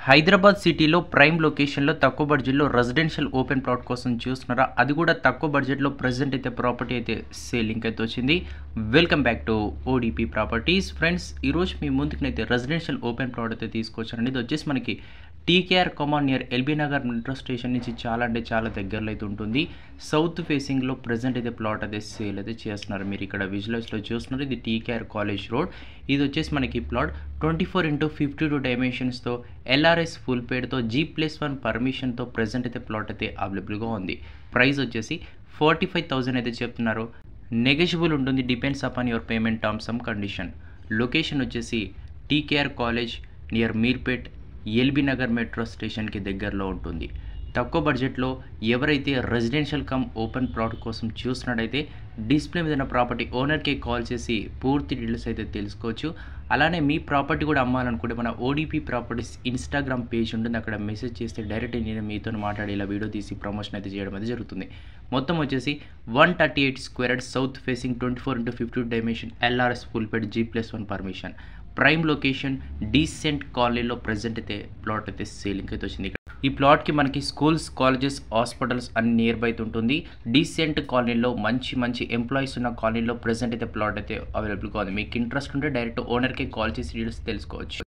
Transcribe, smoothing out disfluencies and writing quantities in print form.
హైదరాబాద్ సిటీలో ప్రైమ్ లొకేషన్లో తక్కువ బడ్జెట్లో రెసిడెన్షియల్ ఓపెన్ ప్లాట్ కోసం చూస్తున్నారా? అది కూడా తక్కువ బడ్జెట్లో ప్రెజెంట్ అయితే ప్రాపర్టీ అయితే సేలింగ్ అయితే వచ్చింది. Welcome back to ODP properties. Friends, ఈరోజు మీ ముందుకునైతే రెసిడెన్షియల్ ఓపెన్ ప్లాట్ అయితే తీసుకొచ్చారండి. ఇది వచ్చేసి మనకి TKR Kaman near LB Nagar metro station నుంచి చాలా అంటే చాలా దగ్గరలో అయితే ఉంటుంది. సౌత్ ఫేసింగ్లో ప్రెజెంట్ అయితే ప్లాట్ అయితే సేల్ అయితే చేస్తున్నారు. మీరు ఇక్కడ విజువల్స్లో చూస్తున్నారు, ఇది టీకేఆర్ కాలేజ్ రోడ్. ఇది వచ్చేసి మనకి ప్లాట్ 24x52 డైమెన్షన్స్తో ఎల్ఆర్ఎస్ ఫుల్ పేడ్తో G+1 పర్మిషన్తో ప్రెజెంట్ అయితే ప్లాట్ అయితే అవైలబుల్గా ఉంది. ప్రైస్ వచ్చేసి 45,000 అయితే చెప్తున్నారు. నెగోషియబుల్ ఉంటుంది, depends upon your payment terms and condition. Location వచ్చేసి TKR college near Meerpet LB Nagar metro స్టేషన్కి దగ్గరలో ఉంటుంది. తక్కువ బడ్జెట్లో ఎవరైతే రెసిడెన్షియల్ కమ్ ఓపెన్ ప్లాట్ కోసం చూసినట్టయితే డిస్ప్లే మీద ఉన్న ప్రాపర్టీ ఓనర్కి కాల్ చేసి పూర్తి డీటెయిల్స్ అయితే తెలుసుకోవచ్చు. అలానే మీ ప్రాపర్టీ కూడా అమ్మాలనుకుంటే మన ఓడిపి ప్రాపర్టీస్ ఇన్స్టాగ్రామ్ పేజ్ ఉంటుంది, అక్కడ మెసేజ్ చేస్తే డైరెక్ట్ నేను మీతో మాట్లాడి ఇలా వీడియో తీసి ప్రమోషన్ అయితే చేయడం అయితే జరుగుతుంది. మొత్తం వచ్చేసి 138 square yard south facing 24x52 dimension LRS full పేడ్ G+1 permission. Prime location decent కాలనీలో ప్రెజెంట్ అయితే ప్లాట్ అయితే సేలింగ్ అయితే వచ్చింది. ఈ ప్లాట్కి మనకి స్కూల్స్, కాలేజెస్, హాస్పిటల్స్ అన్ని నియర్ బై ఉంటుంది. డీసెంట్ కాలనీలో మంచి ఎంప్లాయీస్ ఉన్న కాలనీలో ప్రెజెంట్ అయితే ప్లాట్ అయితే అవైలబుల్గా ఉంది. మీకు ఇంట్రెస్ట్ ఉంటే డైరెక్ట్ ఓనర్కి కాల్ చేసి డీటెయిల్స్ తెలుసుకోవచ్చు.